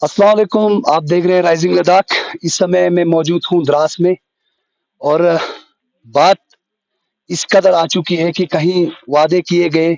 अस्सलाम वालेकुम। आप देख रहे हैं राइजिंग लद्दाख। इस समय मैं मौजूद हूँ द्रास में। और बात इस कदर आ चुकी है कि कहीं वादे किए गए,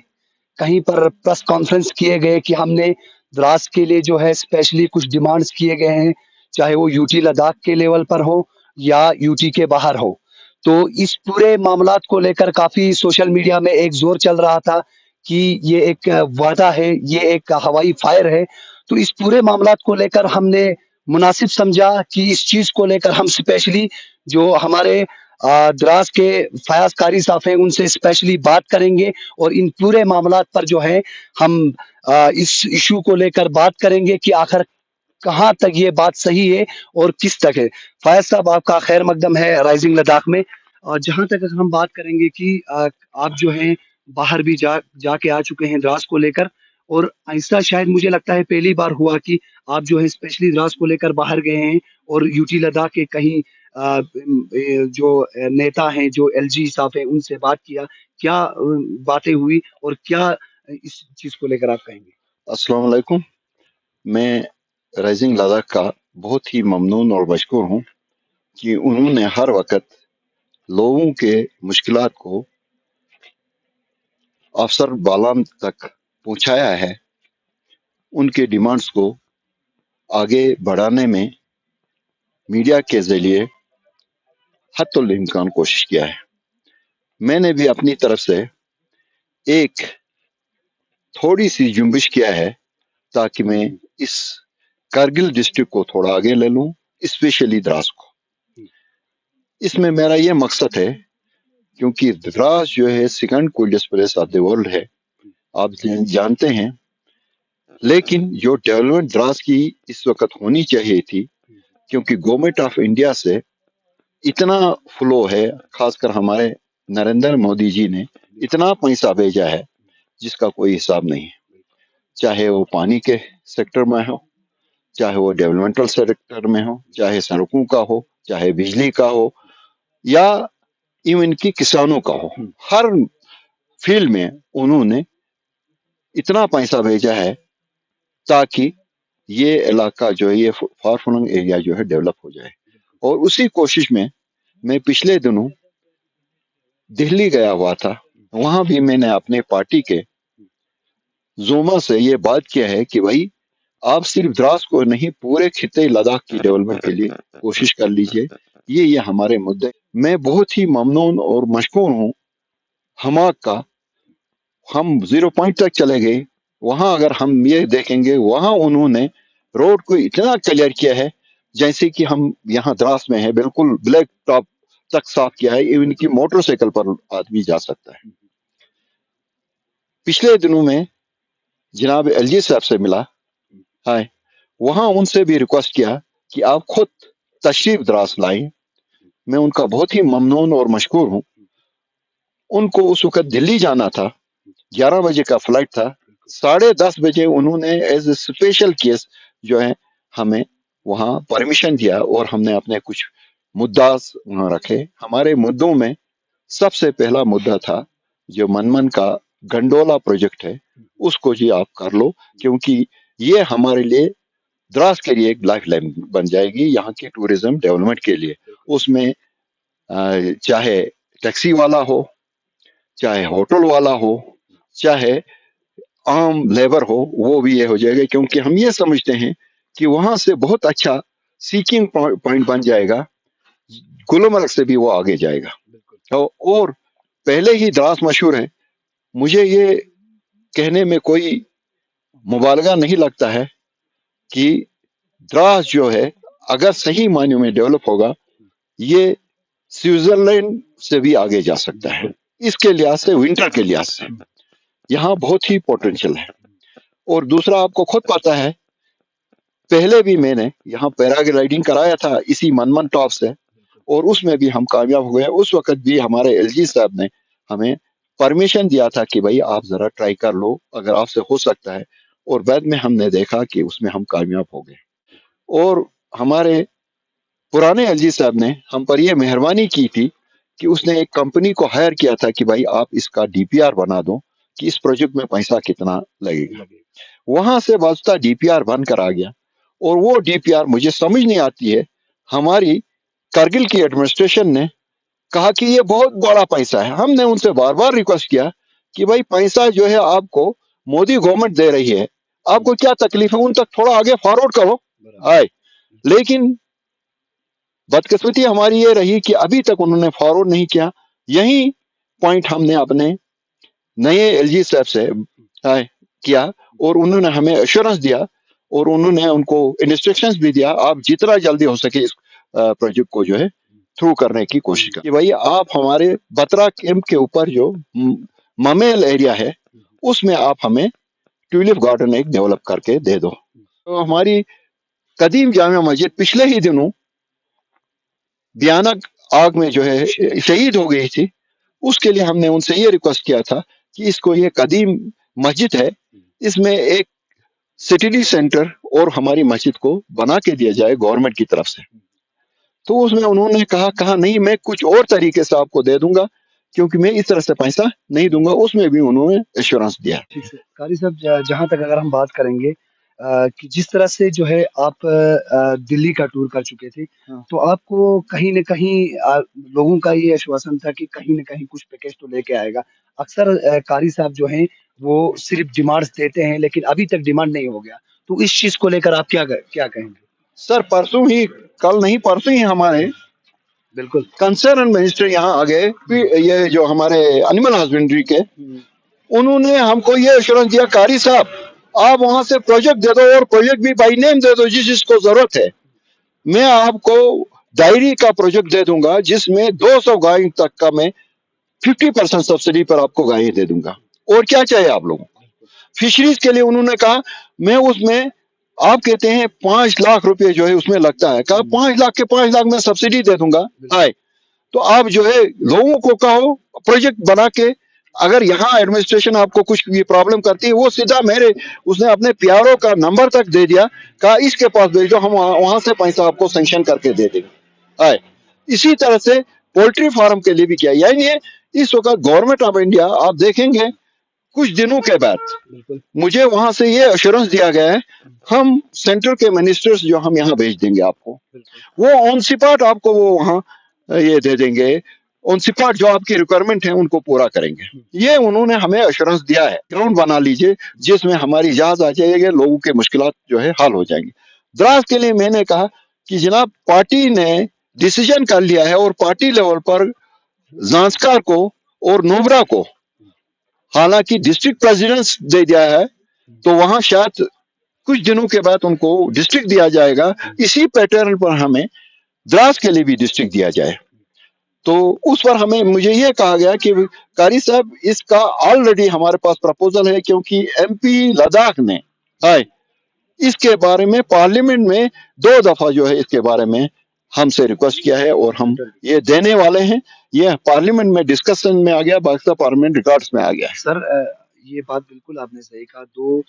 कहीं पर प्रेस कॉन्फ्रेंस किए गए कि हमने द्रास के लिए जो है स्पेशली कुछ डिमांड्स किए गए हैं, चाहे वो यूटी लद्दाख के लेवल पर हो या यूटी के बाहर हो। तो इस पूरे मामलात को लेकर काफी सोशल मीडिया में एक जोर चल रहा था कि ये एक वादा है, ये एक हवाई फायर है। तो इस पूरे मामलात को लेकर हमने मुनासिब समझा कि इस चीज को लेकर हम स्पेशली जो हमारे द्रास के फयाज कारी साहब हैं उनसे स्पेशली बात करेंगे और इन पूरे मामलात पर जो है हम इस इशू को लेकर बात करेंगे कि आखिर कहाँ तक ये बात सही है और किस तक है। फयाज साहब, आपका खैर मकदम है राइजिंग लद्दाख में। और जहां तक हम बात करेंगे कि आप जो हैं बाहर भी जाके आ चुके हैं द्रास को लेकर। और ऐसा शायद मुझे लगता है पहली बार हुआ कि आप जो है स्पेशली द्रास को लेकर बाहर गए हैं और यूटी लद्दाख के कहीं जो नेता हैं, जो एलजी साहब हैं, उनसे बात किया। क्या बातें हुई और क्या इस चीज को लेकर आप कहेंगे? अस्सलाम वालेकुम। मैं राइजिंग लद्दाख का बहुत ही ममनून और मशकूर हूँ कि उन्होंने हर वक्त लोगों के मुश्किलात को अफसर बालाम तक पहुँचाया है, उनके डिमांड्स को आगे बढ़ाने में मीडिया के जरिए हत्तुल इम्कान कोशिश किया है। मैंने भी अपनी तरफ से एक थोड़ी सी जुम्बिश किया है ताकि मैं इस कारगिल डिस्ट्रिक्ट को थोड़ा आगे ले लूं, स्पेशली द्रास को। इसमें मेरा ये मकसद है क्योंकि द्रास जो है second coldest place of the world है, आप जानते हैं। लेकिन जो डेवलपमेंट द्रास की इस वक्त होनी चाहिए थी, क्योंकि गवर्नमेंट ऑफ इंडिया से इतना फ्लो है, खासकर हमारे नरेंद्र मोदी जी ने इतना पैसा भेजा है जिसका कोई हिसाब नहीं है। चाहे वो पानी के सेक्टर में हो, चाहे वो डेवलपमेंटल सेक्टर में हो, चाहे सड़कों का हो, चाहे बिजली का हो, या इवन की किसानों का हो, हर फील्ड में उन्होंने इतना पैसा भेजा है ताकि ये इलाका जो है, ये फार फ्लंग एरिया जो है डेवलप हो जाए। और उसी कोशिश में मैं पिछले दिनों दिल्ली गया हुआ था। वहां भी मैंने अपने पार्टी के जोमा से ये बात किया है कि भाई आप सिर्फ द्रास को नहीं, पूरे खिते लद्दाख की डेवलपमेंट के लिए कोशिश कर लीजिए। ये हमारे मुद्दे। मैं बहुत ही ममनून और मशकूर हूँ हमाक का। हम 0 पॉइंट तक चले गए, वहां अगर हम ये देखेंगे, वहां उन्होंने रोड को इतना क्लियर किया है जैसे कि हम यहाँ द्रास में है, बिल्कुल ब्लैक टॉप तक साफ किया है, इवन की मोटरसाइकिल पर आदमी जा सकता है। पिछले दिनों में जनाब एलजी साहब से मिला है, वहां उनसे भी रिक्वेस्ट किया कि आप खुद तशरीफ द्रास लाएं। मैं उनका बहुत ही ममनून और मशकूर हूँ। उनको उस वक्त दिल्ली जाना था, 11 बजे का फ्लाइट था। 10:30 बजे उन्होंने एज ए स्पेशल केस जो है हमें वहां परमिशन दिया और हमने अपने कुछ मुद्दा वहां रखे। हमारे मुद्दों में सबसे पहला मुद्दा था जो मनमन का गंडोला प्रोजेक्ट है, उसको जी आप कर लो, क्योंकि ये हमारे लिए द्रास के लिए एक लाइफ लाइन बन जाएगी यहाँ के टूरिज्म डेवलपमेंट के लिए। उसमें चाहे टैक्सी वाला हो, चाहे होटल वाला हो, चाहे आम लेबर हो, वो भी ये हो जाएगा, क्योंकि हम ये समझते हैं कि वहां से बहुत अच्छा सीकिंग पॉइंट बन जाएगा, गुलमर्ग से भी वो आगे जाएगा। और पहले ही द्रास मशहूर है। मुझे ये कहने में कोई मुबालगा नहीं लगता है कि द्रास जो है अगर सही मायने में डेवलप होगा, ये स्विट्जरलैंड से भी आगे जा सकता है। इसके लिहाज से, विंटर के लिहाज से यहाँ बहुत ही पोटेंशियल है। और दूसरा, आपको खुद पता है, पहले भी मैंने यहाँ पैराग्लाइडिंग कराया था इसी मनमन टॉप से, और उसमें भी हम कामयाब हुए। उस वक्त भी हमारे एलजी साहब ने हमें परमिशन दिया था कि भाई आप जरा ट्राई कर लो, अगर आपसे हो सकता है। और बाद में हमने देखा कि उसमें हम कामयाब हो गए। और हमारे पुराने एलजी साहब ने हम पर यह मेहरबानी की थी कि उसने एक कंपनी को हायर किया था कि भाई आप इसका डीपीआर बना दो कि इस प्रोजेक्ट में पैसा कितना लगेगा। वहां से वास्ता डीपीआर बनकर आ गया और वो DPR मुझे समझ नहीं आती है। हमारी कारगिल की एडमिनिस्ट्रेशन ने कहा कि ये बहुत बड़ा पैसा है। हमने उनसे बार बार रिक्वेस्ट किया कि भाई पैसा जो है आपको मोदी गवर्नमेंट दे रही है, आपको क्या तकलीफ है, उन तक थोड़ा आगे फॉरवर्ड करो। आए, लेकिन बदकिस्मती हमारी ये रही कि अभी तक उन्होंने फॉरवर्ड नहीं किया। यही पॉइंट हमने अपने नए LG साहब से किया और उन्होंने हमें एश्योरेंस दिया और उन्होंने उनको इंस्ट्रक्शंस भी दिया, आप जितना जल्दी हो सके इस प्रोजेक्ट को जो है थ्रू करने की कोशिश करें कि भाई आप हमारे बत्रा कैंप के ऊपर जो ममेल एरिया है उसमें आप हमें ट्यूलिप गार्डन एक डेवलप करके दे दो। तो हमारी कदीम जामिया मस्जिद पिछले ही दिनों भयानक आग में जो है शहीद हो गई थी, उसके लिए हमने उनसे ये रिक्वेस्ट किया था कि इसको ये कदीम मस्जिद है, इसमें एक सिटी सेंटर और हमारी मस्जिद को बना के दिया जाए गवर्नमेंट की तरफ से। तो उसमें उन्होंने कहा नहीं, मैं कुछ और तरीके से आपको दे दूंगा, क्योंकि मैं इस तरह से पैसा नहीं दूंगा। उसमें भी उन्होंने एश्योरेंस दिया। ठीक है कारी साहब, जहाँ तक अगर हम बात करेंगे कि जिस तरह से जो है आप दिल्ली का टूर कर चुके थे, तो आपको कहीं न कहीं लोगों का ये आश्वासन था कि कहीं न कहीं कुछ पैकेज तो लेके आएगा। अक्सर कारी साहब जो हैं वो सिर्फ डिमांड्स देते हैं, लेकिन अभी तक डिमांड नहीं हो गया। तो इस चीज को लेकर आप क्या कहेंगे? सर परसों ही, कल नहीं परसों ही हमारे बिल्कुल कंसर्न मिनिस्टर यहाँ आ गए, ये जो हमारे एनिमल हस्बेंड्री के, उन्होंने हमको ये एश्योरेंस दिया, कारी साहब आप वहां से प्रोजेक्ट दे दो और प्रोजेक्ट भी बाई नेम दे दो जिसको जरूरत है। मैं आपको डायरी का प्रोजेक्ट दे दूंगा जिसमें 200 गाय तक का मैं 50% सब्सिडी पर आपको गायें दे दूंगा। और क्या चाहिए आप लोगों को? फिशरीज के लिए उन्होंने कहा मैं उसमें, आप कहते हैं 5 लाख रुपए जो है उसमें लगता है, कहा 5 लाख के 5 लाख मैं सब्सिडी दे दूंगा। आए तो आप जो है लोगों को कहो प्रोजेक्ट बना के, अगर यहाँ एडमिनिस्ट्रेशन आपको कुछ भी प्रॉब्लम करती है, वो सीधा मेरे, उसने अपने प्यारों का नंबर तक दे दिया, कहा इसके पास भेज दो, हम वहां से पैसा आपको सैंक्शन करके दे देंगे। आए इसी तरह से पोल्ट्री फार्म के लिए भी किया। यानी इस वक्त गवर्नमेंट ऑफ इंडिया, आप देखेंगे कुछ दिनों के बाद मुझे वहां से ये एश्योरेंस दिया गया है, हम सेंटर के मिनिस्टर्स जो हम यहाँ भेज देंगे आपको, वो ऑन स्पॉट आपको वो वहाँ ये दे देंगे, ऑन स्पॉट जो आपकी रिक्वायरमेंट है उनको पूरा करेंगे। ये उन्होंने हमें एश्योरेंस दिया है। ग्राउंड बना लीजिए जिसमें हमारी जहाज आ जाएगी, लोगों के मुश्किलात जो है हल हो जाएंगी। द्रास के लिए मैंने कहा कि जनाब पार्टी ने डिसीजन कर लिया है और पार्टी लेवल पर ज़ांस्कार को और नोबरा को हालांकि डिस्ट्रिक्ट प्रेसिडेंट दे दिया है, तो वहां शायद कुछ दिनों के बाद उनको डिस्ट्रिक्ट दिया जाएगा। इसी पैटर्न पर हमें द्रास के लिए भी डिस्ट्रिक्ट दिया जाए। तो उस पर हमें, मुझे ये कहा गया कि कारी साहब इसका ऑलरेडी हमारे पास प्रपोजल है, क्योंकि MP लद्दाख ने इसके बारे में पार्लियामेंट में 2 दफा जो है इसके बारे में हमसे रिक्वेस्ट किया है और हम ये देने वाले हैं। ये पार्लियामेंट में डिस्कशन में आ गया, बाकी पार्लियामेंट रिकॉर्ड्स में आ गया। सर ये बात बिल्कुल आपने सही कहा। 2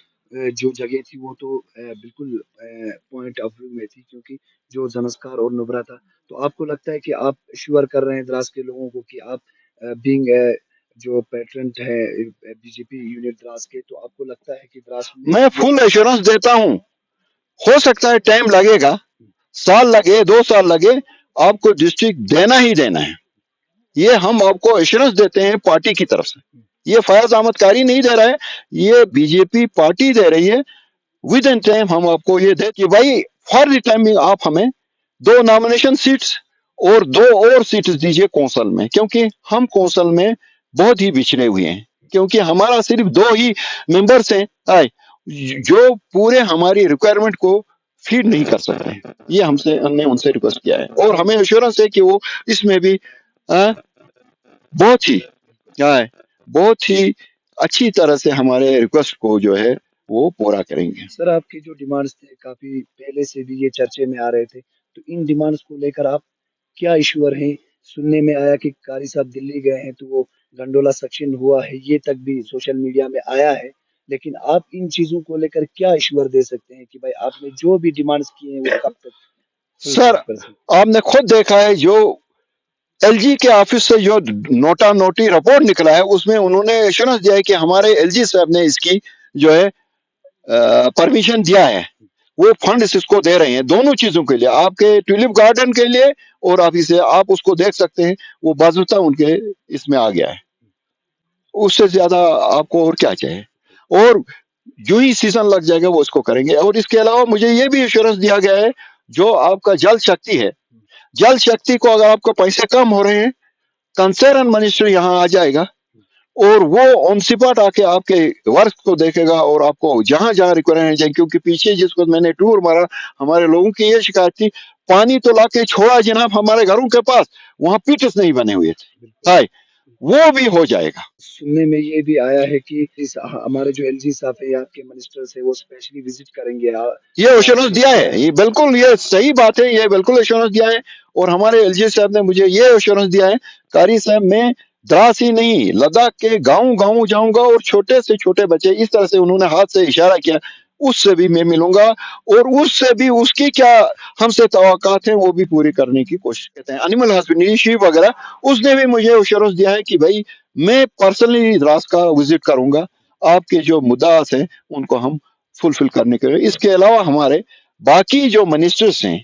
जो जगह थी वो तो बिल्कुल पॉइंट ऑफ व्यू में थी, क्योंकि जो ज़ांस्कार और नुब्रा था। तो आपको लगता है कि आप श्योर कर रहे हैं द्रास के लोगों को कि आप बीइंग जो पैट्रन है BJP यूनिट द्रास के, तो आपको लगता है कि द्रास में मैं फुल एश्योरेंस देता हूं। हो सकता है टाइम लगेगा, साल लगे 2 साल लगे, आपको डिस्ट्रिक्ट देना ही देना है। ये हम आपको एश्योरेंस देते हैं पार्टी की तरफ से। ये फयाज अहमद कारी नहीं दे रहा है, ये BJP पार्टी दे रही है। विद इन टाइम हम आपको ये दे कि भाई फॉर द टाइमिंग आप हमें 2 नॉमिनेशन सीट्स और 2 और सीट्स दीजिए कौंसल में, क्योंकि हम कौंसल में बहुत ही पिछड़े हुए हैं, क्योंकि हमारा सिर्फ 2 ही मेंबर्स हैं जो पूरे हमारी रिक्वायरमेंट को फीड नहीं कर सकते। ये हमने उनसे रिक्वेस्ट किया है और हमें एश्योरेंस है कि वो इसमें भी बहुत ही अच्छी तरह से हमारे रिक्वेस्ट को जो है वो पूरा करेंगे। सर आपकी जो डिमांड्स थे काफी पहले से भी ये चर्चे में आ रहे थे, तो इन डिमांड्स को लेकर आप क्या इश्यूअर हैं? सुनने में आया कि कारी साहब दिल्ली गए हैं तो वो गंडोला सेक्शन हुआ है, ये तक भी सोशल मीडिया में आया है। लेकिन आप इन चीजों को लेकर क्या इश्यूअर दे सकते हैं कि भाई आपने जो भी डिमांड्स किए हैं वो कब तक? सर आपने खुद देखा है, जो LG के ऑफिस से जो नोटी रिपोर्ट निकला है उसमें उन्होंने एश्योरेंस दिया है कि हमारे LG साहब ने इसकी जो है परमिशन दिया है। वो फंड्स इसको दे रहे हैं दोनों चीजों के लिए, आपके ट्यूलिप गार्डन के लिए और आप इसे आप उसको देख सकते हैं, वो बाजुता उनके इसमें आ गया है। उससे ज्यादा आपको और क्या चाहिए? और जो ही सीजन लग जाएगा वो इसको करेंगे। और इसके अलावा मुझे ये भी एश्योरेंस दिया गया है, जो आपका जल शक्ति है, जल शक्ति को अगर आपको पैसे कम हो रहे हैं, कंसर्न मिनिस्टर यहाँ आ जाएगा और वो ऑन स्पॉट आके आपके वर्क को देखेगा और आपको जहां जहां रिक्वायरमेंट है, क्योंकि पीछे जिसको मैंने टूर मारा हमारे लोगों की ये शिकायत थी, पानी तो लाके छोड़ा जनाब हमारे घरों के पास, वहां पिट्स नहीं बने हुए थे। हाय, वो भी हो जाएगा। सुनने में ये भी आया है कि हमारे जो एलजी साहब है यहाँ के मिनिस्टर से वो स्पेशली विजिट करेंगे। ये एश्योरेंस दिया है, ये बिल्कुल ये सही बात है, ये बिल्कुल एश्योरेंस दिया है। और हमारे एलजी साहब ने मुझे ये एश्योरेंस दिया है, कारी साहब मैं द्रास ही नहीं लद्दाख के गांव गांव जाऊंगा और छोटे से छोटे बच्चे, इस तरह से उन्होंने हाथ से इशारा किया, उससे भी मैं मिलूंगा और उससे भी उसकी क्या हमसे तवक्कात है वो भी पूरी करने की कोशिश करते हैं। एनिमल हस्बेंड्री शीप वगैरह, उसने भी मुझे एश्योरेंस दिया है कि भाई मैं पर्सनली द्रास का विजिट करूंगा, आपके जो मुद्दास हैं उनको हम फुलफिल करने के लिए। इसके अलावा हमारे बाकी जो मिनिस्टर्स हैं,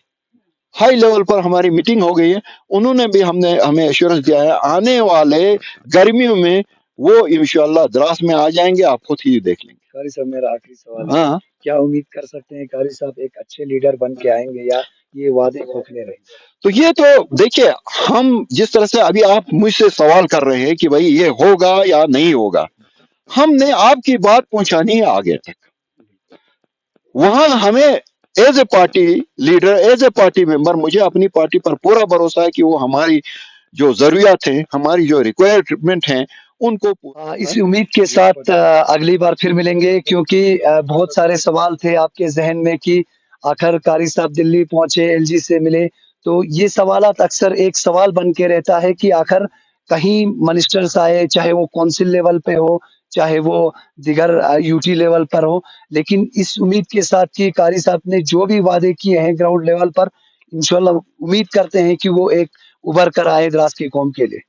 हाई लेवल पर हमारी मीटिंग हो गई है, उन्होंने भी हमें एश्योरेंस दिया है आने वाले गर्मियों में वो इंशाल्लाह द्रास में आ जाएंगे, आप खुद ही देख लेंगे। कारी साहब मेरा आखिरी सवाल है, हाँ, क्या उम्मीद कर सकते हैं कारी साहब एक अच्छे लीडर बन के आएंगे या ये वादे खोखले रहेंगे? तो ये तो देखिए, हम जिस तरह से अभी आप मुझसे सवाल कर रहे हैं कि भाई ये होगा या नहीं होगा, हमने आपकी बात पहुंचानी है आगे तक। वहां हमें as a party leader, as a party member, मुझे अपनी पार्टी पर पूरा भरोसा है कि वो हमारी जो जरूरियात है, हमारी जो रिक्वायरमेंट है, उनको इस उम्मीद के साथ अगली बार फिर मिलेंगे, क्योंकि बहुत सारे सवाल थे आपके जहन में कि आखिर कारी साहब दिल्ली पहुंचे, एलजी से मिले, तो ये सवालात अक्सर एक सवाल बन के रहता है कि आखिर कहीं मिनिस्टर्स आए, चाहे वो काउंसिल लेवल पे हो, चाहे वो दिगर यूटी लेवल पर हो, लेकिन इस उम्मीद के साथ कि कारी साहब ने जो भी वादे किए हैं ग्राउंड लेवल पर, इंशाल्लाह उम्मीद करते हैं कि वो एक उभर कर आए द्रास की कौम के लिए।